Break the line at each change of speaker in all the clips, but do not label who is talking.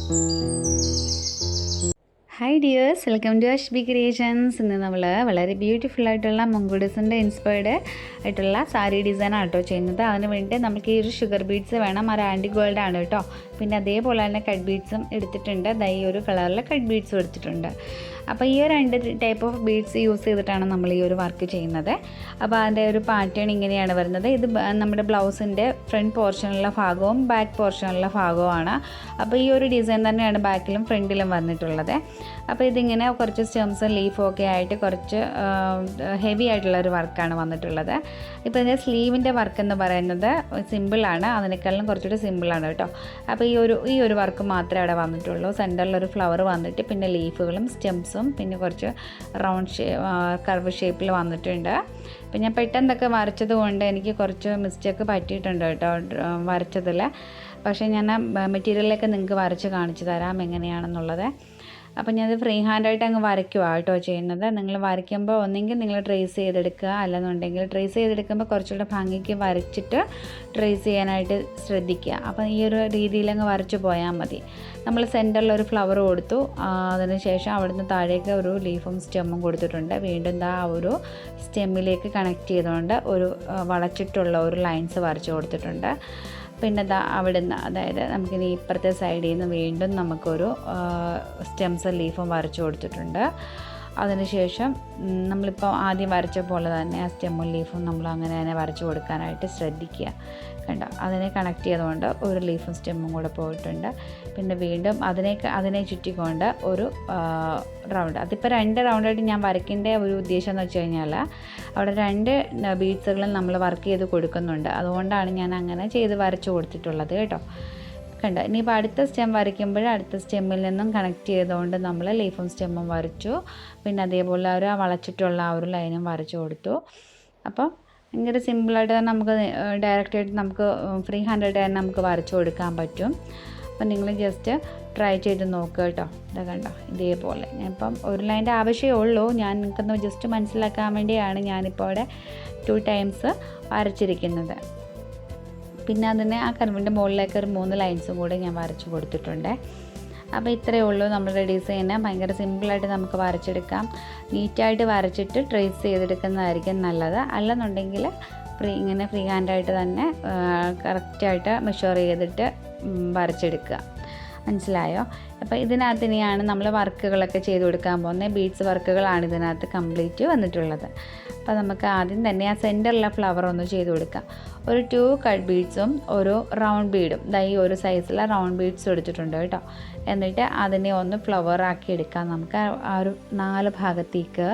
Hi dears, welcome to Ashbicreations. ഇന്ന് നമ്മൾ വളരെ ബ്യൂട്ടിഫുൾ ആയിട്ടുള്ള മോൺഗോഡസിൻ്റെ ഇൻസ്പയർഡ് ആയിട്ടുള്ള സാരി ഡിസൈൻ ആട്ടോ ചെയ്യുന്നത്. അതിന് വേണ്ടി നമുക്ക് ഈ ഒരു ഷുഗർ ബീഡ്സ് വേണം. ഒരു ആൻറ്റി ഗോൾഡ് ആണ് കേട്ടോ. പിന്നെ അതേപോലെ തന്നെ കട്ട് ബീഡ്സും എടുത്തിട്ടുണ്ട്. ഈ ഒരു കളറിലെ കട്ട് ബീഡ്സും എടുത്തിട്ടുണ്ട്. അപ്പോൾ ഈ രണ്ട് ടൈപ്പ് ഓഫ് ബീഡ്സ് യൂസ് ചെയ്തിട്ടാണ് നമ്മൾ ഈ ഒരു വർക്ക് ചെയ്യുന്നത്. അപ്പോൾ അതിൻ്റെ ഒരു പാറ്റേൺ ഇങ്ങനെയാണ് വരുന്നത്. ഇത് നമ്മുടെ ബ്ലൗസിൻ്റെ ഫ്രണ്ട് പോർഷനുള്ള ഭാഗവും ബാക്ക് പോർഷനുള്ള ഭാഗവുമാണ്. അപ്പോൾ ഈ ഒരു ഡിസൈൻ തന്നെയാണ് ബാക്കിലും ഫ്രണ്ടിലും വന്നിട്ടുള്ളത്. അപ്പോൾ ഇതിങ്ങനെ കുറച്ച് സ്റ്റെംസും ലീഫും ഒക്കെ ആയിട്ട് കുറച്ച് ഹെവി ആയിട്ടുള്ള ഒരു വർക്കാണ് വന്നിട്ടുള്ളത്. ഇപ്പോൾ ഇതിൻ്റെ സ്ലീവിൻ്റെ വർക്ക് എന്ന് പറയുന്നത് സിമ്പിളാണ്, അതിനേക്കാളും കുറച്ചുകൂടി സിമ്പിളാണ് കേട്ടോ. അപ്പോൾ ഈ ഒരു വർക്ക് മാത്രമേ അവിടെ വന്നിട്ടുള്ളൂ. സെൻറ്ററിലൊരു ഫ്ലവർ വന്നിട്ട് പിന്നെ ലീഫുകളും സ്റ്റെംസും പിന്നെ കുറച്ച് റൗണ്ട് കർവ് ഷേപ്പിൽ വന്നിട്ടുണ്ട്. അപ്പം ഞാൻ പെട്ടെന്നൊക്കെ വരച്ചത് കൊണ്ട് എനിക്ക് കുറച്ച് മിസ്റ്റേക്ക് പറ്റിയിട്ടുണ്ട് കേട്ടോ വരച്ചതിൽ. പക്ഷേ ഞാൻ മെറ്റീരിയലൊക്കെ നിങ്ങൾക്ക് വരച്ച് കാണിച്ചു തരാം എങ്ങനെയാണെന്നുള്ളത്. അപ്പോൾ ഞാനത് ഫ്രീ ഹാൻഡായിട്ട് അങ്ങ് വരയ്ക്കുക കേട്ടോ ചെയ്യുന്നത്. നിങ്ങൾ വരയ്ക്കുമ്പോൾ ഒന്നെങ്കിൽ നിങ്ങൾ ട്രേസ് ചെയ്തെടുക്കുക, അല്ലെന്നുണ്ടെങ്കിൽ ട്രേസ് ചെയ്തെടുക്കുമ്പോൾ കുറച്ചുകൂടെ ഭംഗിക്ക് വരച്ചിട്ട് ട്രേസ് ചെയ്യാനായിട്ട് ശ്രദ്ധിക്കുക. അപ്പോൾ ഈ ഒരു രീതിയിൽ അങ്ങ് വരച്ച് പോയാൽ മതി. നമ്മൾ സെൻറ്ററിലൊരു ഫ്ലവർ കൊടുത്തു, അതിന് ശേഷം അവിടുന്ന് താഴേക്ക് ഒരു ലീഫും സ്റ്റെമ്മും കൊടുത്തിട്ടുണ്ട്. വീണ്ടും ആ ഒരു സ്റ്റെമ്മിലേക്ക് കണക്ട് ചെയ്തുകൊണ്ട് ഒരു വളച്ചിട്ടുള്ള ഒരു ലൈൻസ് വരച്ച് കൊടുത്തിട്ടുണ്ട്. പിന്നെ അവിടുന്ന്, അതായത് നമുക്കിനി ഇപ്പുറത്തെ സൈഡിൽ നിന്ന് വീണ്ടും നമുക്കൊരു സ്റ്റെംസും ലീഫും വരച്ച് കൊടുത്തിട്ടുണ്ട്. അതിനുശേഷം നമ്മളിപ്പോൾ ആദ്യം വരച്ച പോലെ തന്നെ ആ സ്റ്റെമ്മും ലീഫും നമ്മൾ അങ്ങനെ തന്നെ വരച്ച് കൊടുക്കാനായിട്ട് ശ്രദ്ധിക്കുക. കണ്ടോ, അതിനെ കണക്ട് ചെയ്തുകൊണ്ട് ഒരു ലീഫും സ്റ്റെമ്മും കൂടെ പോയിട്ടുണ്ട്. പിന്നെ വീണ്ടും അതിനെ ചുറ്റിക്കൊണ്ട് ഒരു റൗണ്ട്. അതിപ്പോൾ 2 റൗണ്ടായിട്ട് ഞാൻ വരയ്ക്കേണ്ട ഒരു ഉദ്ദേശം എന്ന് വെച്ച് കഴിഞ്ഞാൽ അവിടെ 2 ബീഡ്സുകളും നമ്മൾ വർക്ക് ചെയ്ത് കൊടുക്കുന്നുണ്ട്. അതുകൊണ്ടാണ് ഞാൻ അങ്ങനെ ചെയ്ത് വരച്ച് കൊടുത്തിട്ടുള്ളത് കേട്ടോ. കണ്ടോ, ഇനിയിപ്പോൾ അടുത്ത സ്റ്റെം വരയ്ക്കുമ്പോൾ അടുത്ത സ്റ്റെമ്മിൽ നിന്നും കണക്ട് ചെയ്തുകൊണ്ട് നമ്മൾ ലീഫും സ്റ്റെമ്മും വരച്ചു. പിന്നെ അതേപോലെ ഒരു വളച്ചിട്ടുള്ള ആ ഒരു ലൈനും വരച്ചു കൊടുത്തു. അപ്പം ഭയങ്കര സിമ്പിളായിട്ട് തന്നെ നമുക്ക് ഡയറക്റ്റായിട്ട് നമുക്ക് ഫ്രീ ഹാൻഡായിട്ട് തന്നെ നമുക്ക് വരച്ചു കൊടുക്കാൻ പറ്റും. അപ്പം നിങ്ങൾ ജസ്റ്റ് ട്രൈ ചെയ്ത് നോക്കുക കേട്ടോ. ഇതാ കണ്ടോ, ഇതേപോലെ ഞാനിപ്പം ഒരു ലൈൻ്റെ ആവശ്യമേ ഉള്ളൂ. ഞാൻ നിങ്ങൾക്കൊന്ന് ജസ്റ്റ് മനസ്സിലാക്കാൻ വേണ്ടിയാണ് ഞാനിപ്പോൾ അവിടെ 2 ടൈംസ് വരച്ചിരിക്കുന്നത്. പിന്നെ അതിന് ആ കർവിൻ്റെ മുകളിലേക്ക് ഒരു 3 ലൈൻസും കൂടെ ഞാൻ വരച്ച് കൊടുത്തിട്ടുണ്ട്. അപ്പോൾ ഇത്രയേ ഉള്ളൂ നമ്മുടെ ഡിസൈന്. ഭയങ്കര സിമ്പിളായിട്ട് നമുക്ക് വരച്ചെടുക്കാം. നീറ്റായിട്ട് വരച്ചിട്ട് ട്രേസ് ചെയ്തെടുക്കുന്നതായിരിക്കും നല്ലത്. അല്ലെന്നുണ്ടെങ്കിൽ ഇങ്ങനെ ഫ്രീ ഹാൻഡായിട്ട് തന്നെ കറക്റ്റായിട്ട് മെഷർ ചെയ്തിട്ട് വരച്ചെടുക്കുക. മനസ്സിലായോ? അപ്പോൾ ഇതിനകത്ത് ഇനിയാണ് നമ്മൾ വർക്കുകളൊക്കെ ചെയ്ത് കൊടുക്കാൻ പോകുന്നത്. ബീഡ്സ് വർക്കുകളാണ് ഇതിനകത്ത് കംപ്ലീറ്റ് വന്നിട്ടുള്ളത്. അപ്പോൾ നമുക്ക് ആദ്യം തന്നെ ആ സെൻറ്ററിലെ ഫ്ലവർ ഒന്ന് ചെയ്ത് കൊടുക്കാം. ഒരു 2 കട്ട് ബീഡ്സും ഒരു റൗണ്ട് ബീഡും ഈ ഒരു സൈസിലെ റൗണ്ട് ബീഡ്സും എടുത്തിട്ടുണ്ട് കേട്ടോ. എന്നിട്ട് അതിനെ ഒന്ന് ഫ്ലവർ ആക്കി എടുക്കാം. നമുക്ക് ആ ഒരു 4 ഭാഗത്തേക്ക്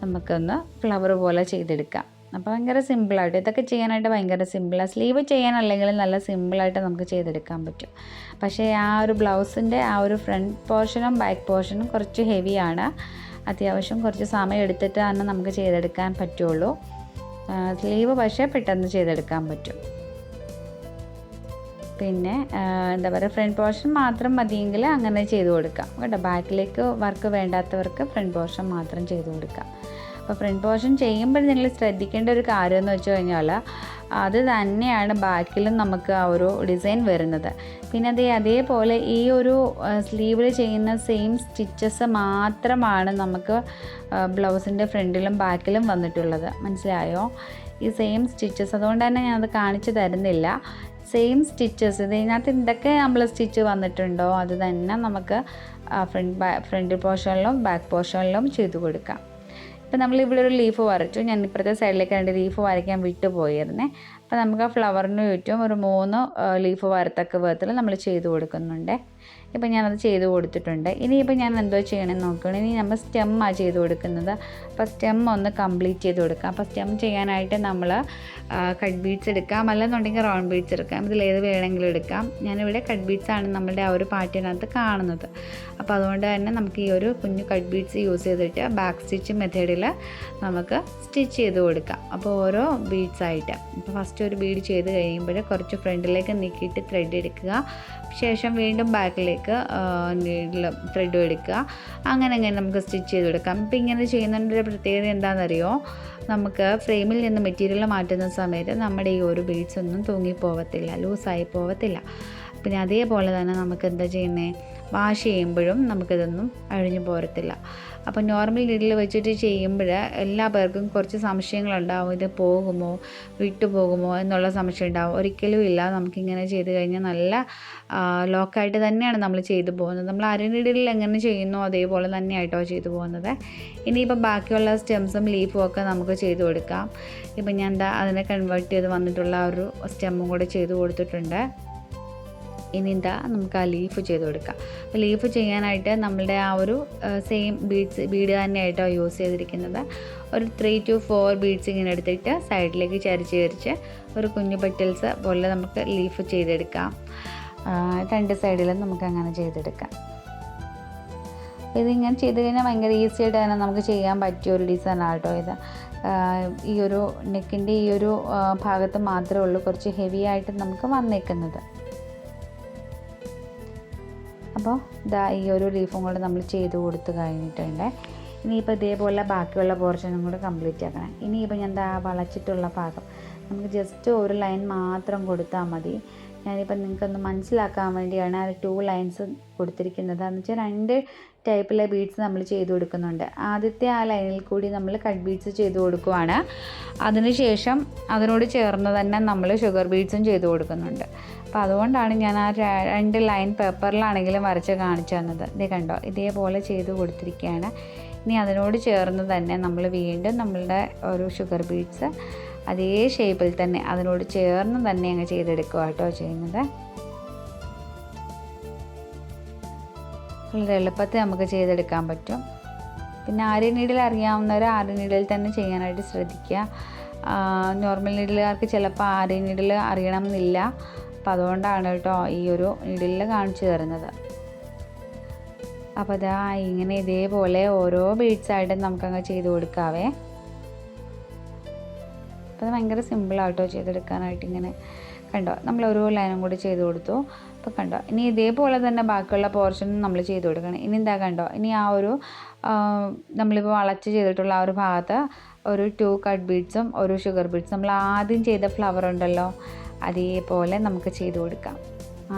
നമുക്കൊന്ന് ഫ്ലവർ പോലെ ചെയ്തെടുക്കാം. അപ്പോൾ ഭയങ്കര സിമ്പിളായിട്ട് ഇതൊക്കെ ചെയ്യാനായിട്ട് ഭയങ്കര സിമ്പിളാണ്. സ്ലീവ് ചെയ്യാനല്ലെങ്കിൽ നല്ല സിമ്പിളായിട്ട് നമുക്ക് ചെയ്തെടുക്കാൻ പറ്റും. പക്ഷേ ആ ഒരു ബ്ലൗസിൻ്റെ ആ ഒരു ഫ്രണ്ട് പോർഷനും ബാക്ക് പോർഷനും കുറച്ച് ഹെവിയാണ്. അത്യാവശ്യം കുറച്ച് സമയം എടുത്തിട്ട് തന്നെ നമുക്ക് ചെയ്തെടുക്കാൻ പറ്റുള്ളൂ. സ്ലീവ് പക്ഷേ പെട്ടെന്ന് ചെയ്തെടുക്കാൻ പറ്റും. പിന്നെ എന്താ പറയുക, ഫ്രണ്ട് പോർഷൻ മാത്രം മതിയെങ്കിൽ അങ്ങനെ ചെയ്ത് കൊടുക്കാം കേട്ടോ. ബാക്കിലേക്ക് വർക്ക് വേണ്ടാത്തവർക്ക് ഫ്രണ്ട് പോർഷൻ മാത്രം ചെയ്ത് കൊടുക്കാം. അപ്പോൾ ഫ്രണ്ട് പോർഷൻ ചെയ്യുമ്പോൾ നിങ്ങൾ ശ്രദ്ധിക്കേണ്ട ഒരു കാര്യം എന്ന് വെച്ച് കഴിഞ്ഞാൽ അത് തന്നെയാണ് ബാക്കിലും നമുക്ക് ആ ഒരു ഡിസൈൻ വരുന്നത്. പിന്നെ അതേപോലെ ഈ ഒരു സ്ലീവിൽ ചെയ്യുന്ന സെയിം സ്റ്റിച്ചസ് മാത്രമാണ് നമുക്ക് ബ്ലൗസിൻ്റെ ഫ്രണ്ടിലും ബാക്കിലും വന്നിട്ടുള്ളത്. മനസ്സിലായോ? ഈ സെയിം സ്റ്റിച്ചസ്, അതുകൊണ്ട് തന്നെ ഞാനത് കാണിച്ചു തരുന്നില്ല. സെയിം സ്റ്റിച്ചസ് ഇതിനകത്ത് എന്തൊക്കെ നമ്മൾ സ്റ്റിച്ച് വന്നിട്ടുണ്ടോ അത് തന്നെ നമുക്ക് ഫ്രണ്ട് പോർഷനിലും ബാക്ക് പോർഷനിലും ചെയ്ത് കൊടുക്കാം. ഇപ്പോൾ നമ്മളിവിടെ ഒരു ലീഫ് വരച്ചു. ഞാൻ ഇപ്പുറത്തെ സൈഡിലേക്ക് 2 ലീഫ് വരയ്ക്കാൻ വിട്ടുപോയിരുന്നേ. അപ്പോൾ നമുക്ക് ആ ഫ്ലവറിന് ചുറ്റും ഒരു 3 ലീഫ് വരത്തക്ക വിധത്തിൽ നമ്മൾ ചെയ്ത് കൊടുക്കുന്നുണ്ട്. ഇപ്പം ഞാനത് ചെയ്ത് കൊടുത്തിട്ടുണ്ട്. ഇനിയിപ്പോൾ ഞാൻ എന്തോ ചെയ്യണമെന്ന് നോക്കുകയാണ്. ഇനി നമ്മൾ സ്റ്റെമ്മാണ് ചെയ്ത് കൊടുക്കുന്നത്. അപ്പോൾ സ്റ്റെം ഒന്ന് കംപ്ലീറ്റ് ചെയ്ത് കൊടുക്കാം. അപ്പോൾ സ്റ്റെം ചെയ്യാനായിട്ട് നമ്മൾ കട്ട് ബീഡ്സ് എടുക്കാം, അല്ലെന്നുണ്ടെങ്കിൽ റൗണ്ട് ബീഡ്സ് എടുക്കാം. ഇതിലേത് വേണമെങ്കിലും എടുക്കാം. ഞാനിവിടെ കട്ട് ബീഡ്സാണ് നമ്മുടെ ആ ഒരു പാറ്റേണിനകത്ത് കാണുന്നത്. അപ്പോൾ അതുകൊണ്ട് തന്നെ നമുക്ക് ഈ ഒരു കുഞ്ഞു കട്ട് ബീഡ്സ് യൂസ് ചെയ്തിട്ട് ബാക്ക് സ്റ്റിച്ച് മെത്തേഡിൽ നമുക്ക് സ്റ്റിച്ച് ചെയ്ത് കൊടുക്കാം. അപ്പോൾ ഓരോ ബീഡ്സായിട്ട് ഇപ്പോൾ ഫസ്റ്റ് ഒരു ബീഡ് ചെയ്ത് കഴിയുമ്പോൾ കുറച്ച് ഫ്രണ്ടിലേക്ക് നീക്കിയിട്ട് ത്രെഡ് എടുക്കുക. ശേഷം വീണ്ടും ബാക്കിലേക്ക് നീഡിൽ ത്രെഡും എടുക്കുക. അങ്ങനെ നമുക്ക് സ്റ്റിച്ച് ചെയ്ത് കൊടുക്കാം. ഇപ്പോൾ ഇങ്ങനെ ചെയ്യുന്നതിൻ്റെ ഒരു പ്രത്യേകത എന്താണെന്നറിയോ, നമുക്ക് ഫ്രെയിമിൽ നിന്ന് മെറ്റീരിയൽ മാറ്റുന്ന സമയത്ത് നമ്മുടെ ഈ ഒരു ബീഡ്സ് ഒന്നും തൂങ്ങിപ്പോവത്തില്ല, ലൂസായി പോവത്തില്ല. പിന്നെ അതേപോലെ തന്നെ നമുക്ക് എന്താ ചെയ്യുന്നത്, വാഷ് ചെയ്യുമ്പോഴും നമുക്കിതൊന്നും അഴിഞ്ഞു പോരത്തില്ല. അപ്പോൾ നോർമൽ നീഡിൽ വെച്ചിട്ട് ചെയ്യുമ്പോൾ എല്ലാ പേർക്കും കുറച്ച് സംശയങ്ങളുണ്ടാവും, ഇത് പോകുമോ, വിട്ടുപോകുമോ എന്നുള്ള സംശയം ഉണ്ടാവും. ഒരിക്കലും ഇല്ല, നമുക്കിങ്ങനെ ചെയ്ത് കഴിഞ്ഞാൽ നല്ല ലോക്കായിട്ട് തന്നെയാണ് നമ്മൾ ചെയ്തു പോകുന്നത്. നമ്മൾ അര നീഡിലിൽ എങ്ങനെ ചെയ്യുന്നോ അതേപോലെ തന്നെയായിട്ടോ ചെയ്തു പോകുന്നത്. ഇനിയിപ്പോൾ ബാക്കിയുള്ള സ്റ്റെംസും ലീഫും ഒക്കെ നമുക്ക് ചെയ്ത് കൊടുക്കാം. ഇപ്പം ഞാൻ എന്താ അതിനെ കൺവേർട്ട് ചെയ്ത് വന്നിട്ടുള്ള ഒരു സ്റ്റെമ്മും കൂടെ ചെയ്ത് കൊടുത്തിട്ടുണ്ട്. ഇനി എന്താ നമുക്ക് ആ ലീഫ് ചെയ്ത് കൊടുക്കാം. അപ്പോൾ ലീഫ് ചെയ്യാനായിട്ട് നമ്മളുടെ ആ ഒരു സെയിം ബീഡ് തന്നെയായിട്ടോ യൂസ് ചെയ്തിരിക്കുന്നത്. ഒരു 3 to 4 ബീഡ്സ് ഇങ്ങനെ എടുത്തിട്ട് സൈഡിലേക്ക് ചരിച്ച് ഒരു കുഞ്ഞു പെറ്റൽസ് പോലെ നമുക്ക് ലീഫ് ചെയ്തെടുക്കാം. 2 സൈഡിലും നമുക്ക് അങ്ങനെ ചെയ്തെടുക്കാം. ഇതിങ്ങനെ ചെയ്ത് കഴിഞ്ഞാൽ ഭയങ്കര ഈസി ആയിട്ട് തന്നെ നമുക്ക് ചെയ്യാൻ പറ്റിയ ഒരു ഡിസൈനാണ് കേട്ടോ ഇത്. ഈ ഒരു നെക്കിൻ്റെ ഈ ഒരു ഭാഗത്ത് മാത്രമേ ഉള്ളൂ കുറച്ച് ഹെവി ആയിട്ട് നമുക്ക് വന്നേക്കുന്നത്. അപ്പോൾ ഇതാ ഈ ഒരു ലീഫും കൂടെ നമ്മൾ ചെയ്ത് കൊടുത്ത് കഴിഞ്ഞിട്ടുണ്ട്. ഇനിയിപ്പോൾ ഇതേപോലെ ബാക്കിയുള്ള പോർഷനും കൂടെ കംപ്ലീറ്റ് ആക്കണം. ഇനിയിപ്പോൾ ഞാൻ എന്താ വളച്ചിട്ടുള്ള ഭാഗം നമുക്ക് ജസ്റ്റ് ഒരു ലൈൻ മാത്രം കൊടുത്താൽ മതി. ഞാനിപ്പോൾ നിങ്ങൾക്കൊന്ന് മനസ്സിലാക്കാൻ വേണ്ടിയാണ് ആ 2 ലൈൻസ് കൊടുത്തിരിക്കുന്നത്. എന്ന് വെച്ചാൽ 2 ടൈപ്പിലെ ബീഡ്സ് നമ്മൾ ചെയ്ത് കൊടുക്കുന്നുണ്ട്. ആദ്യത്തെ ആ ലൈനിൽ കൂടി നമ്മൾ കട്ട് ബീഡ്സ് ചെയ്ത് കൊടുക്കുവാണ്. അതിനുശേഷം അതിനോട് ചേർന്ന് തന്നെ നമ്മൾ ഷുഗർ ബീഡ്സും ചെയ്ത് കൊടുക്കുന്നുണ്ട്. അപ്പോൾ അതുകൊണ്ടാണ് ഞാൻ ആ 2 ലൈൻ പേപ്പറിലാണെങ്കിലും വരച്ച് കാണിച്ചു തന്നത്. ഇത് കണ്ടോ, ഇതേപോലെ ചെയ്ത് കൊടുത്തിരിക്കുകയാണ്. ഇനി അതിനോട് ചേർന്ന് തന്നെ നമ്മൾ വീണ്ടും നമ്മളുടെ ഒരു ഷുഗർ ബീഡ്സ് അതേ ഷേപ്പിൽ തന്നെ അതിനോട് ചേർന്ന് തന്നെ അങ്ങ് ചെയ്തെടുക്കുക കേട്ടോ ചെയ്യുന്നത്. വളരെ എളുപ്പത്തിൽ നമുക്ക് ചെയ്തെടുക്കാൻ പറ്റും. പിന്നെ ആരി നീഡിൽ അറിയാവുന്നവർ ആരി നീഡിൽ തന്നെ ചെയ്യാനായിട്ട് ശ്രദ്ധിക്കുക. നോർമൽ നീഡിലുകാർക്ക് ചിലപ്പോൾ ആരി നീഡിൽ അറിയണം എന്നില്ല. അപ്പോൾ അതുകൊണ്ടാണ് കേട്ടോ ഈ ഒരു നീഡിലിൽ കാണിച്ചു തരുന്നത്. അപ്പോൾ അതാ ഇങ്ങനെ ഇതേപോലെ ഓരോ ബീഡ്സായിട്ടും നമുക്കങ്ങ് ചെയ്ത് കൊടുക്കാവേ. അപ്പോൾ അത് ഭയങ്കര സിമ്പിളാട്ടോ ചെയ്തെടുക്കാനായിട്ട്. ഇങ്ങനെ കണ്ടോ, നമ്മൾ ഓരോ ലൈനും കൂടി ചെയ്ത് കൊടുത്തു. അപ്പോൾ കണ്ടോ, ഇനി ഇതേപോലെ തന്നെ ബാക്കിയുള്ള പോർഷനും നമ്മൾ ചെയ്ത് കൊടുക്കണം. ഇനി എന്താ കണ്ടോ, ഇനി ആ ഒരു നമ്മളിപ്പോൾ വളച്ച് ചെയ്തിട്ടുള്ള ആ ഒരു ഭാഗത്ത് ഒരു 2 കട്ട് ബീഡ്സും ഒരു ഷുഗർ ബീഡ്സും നമ്മൾ ആദ്യം ചെയ്ത ഫ്ലവർ ഉണ്ടല്ലോ അതേപോലെ നമുക്ക് ചെയ്ത് കൊടുക്കാം.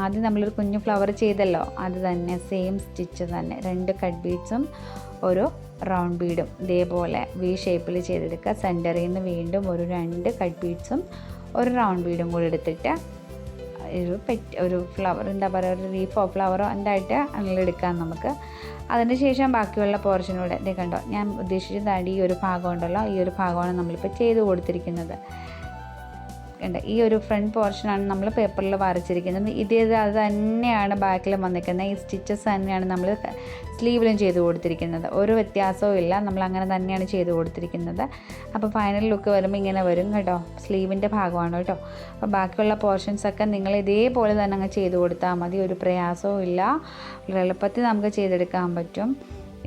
ആദ്യം നമ്മളൊരു കുഞ്ഞു ഫ്ലവർ ചെയ്തല്ലോ, അത് തന്നെ സെയിം സ്റ്റിച്ച് തന്നെ 2 കട്ട് ബീഡ്സും ഒരു റൗണ്ട് ബീഡും ഇതേപോലെ വി ഷേപ്പിൽ ചെയ്തെടുക്കുക. സെൻറ്ററിൽ നിന്ന് വീണ്ടും ഒരു 2 കട്ട് ബീഡ്സും ഒരു റൗണ്ട് ബീഡും കൂടി എടുത്തിട്ട് ഒരു ഫ്ലവർ എന്താ പറയുക, ഒരു ലീഫോ ഫ്ലവറോ എന്തായിട്ട് അതിലെടുക്കാം നമുക്ക്. അതിനുശേഷം ബാക്കിയുള്ള പോർഷനൂടെ ഇതേ കണ്ടോ, ഞാൻ ഉദ്ദേശിച്ചത് ഈ ഒരു ഭാഗം ഉണ്ടല്ലോ, ഈ ഒരു ഭാഗമാണ് നമ്മളിപ്പോൾ ചെയ്ത് കൊടുത്തിരിക്കുന്നത്. ഉണ്ട് ഈ ഒരു ഫ്രണ്ട് പോർഷനാണ് നമ്മൾ പേപ്പറിൽ വരച്ചിരിക്കുന്നത്. അത് തന്നെയാണ് ബാക്കിൽ വന്നിരിക്കുന്നത്. ഈ സ്റ്റിച്ചസ് തന്നെയാണ് നമ്മൾ സ്ലീവിലും ചെയ്ത് കൊടുത്തിരിക്കുന്നത്. ഒരു വ്യത്യാസവും ഇല്ല, നമ്മൾ അങ്ങനെ തന്നെയാണ് ചെയ്ത് കൊടുത്തിരിക്കുന്നത്. അപ്പോൾ ഫൈനൽ ലുക്ക് വരുമ്പോൾ ഇങ്ങനെ വരും കേട്ടോ. സ്ലീവിൻ്റെ ഭാഗമാണ് കേട്ടോ. അപ്പോൾ ബാക്കിയുള്ള പോർഷൻസൊക്കെ നിങ്ങൾ ഇതേപോലെ തന്നെ അങ്ങ് ചെയ്ത് കൊടുത്താൽ മതി. ഒരു പ്രയാസവും ഇല്ല, വളരെ എളുപ്പത്തിൽ നമുക്ക് ചെയ്തെടുക്കാൻ പറ്റും.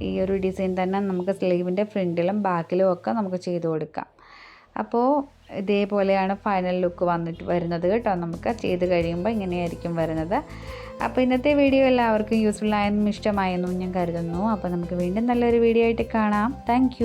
ഈ ഒരു ഡിസൈൻ തന്നെ നമുക്ക് സ്ലീവിൻ്റെ ഫ്രണ്ടിലും ബാക്കിലും ഒക്കെ നമുക്ക് ചെയ്ത് കൊടുക്കാം. അപ്പോൾ ഇതേപോലെയാണ് ഫൈനൽ ലുക്ക് വരുന്നത് കേട്ടോ. നമുക്ക് ചെയ്ത് കഴിയുമ്പോൾ ഇങ്ങനെയായിരിക്കും വരുന്നത്. അപ്പോൾ ഇന്നത്തെ വീഡിയോ എല്ലാവർക്കും യൂസ്ഫുൾ ആയെന്നും ഇഷ്ടമായെന്നും ഞാൻ കരുതുന്നു. അപ്പോൾ നമുക്ക് വീണ്ടും നല്ലൊരു വീഡിയോ ആയിട്ട് കാണാം. താങ്ക്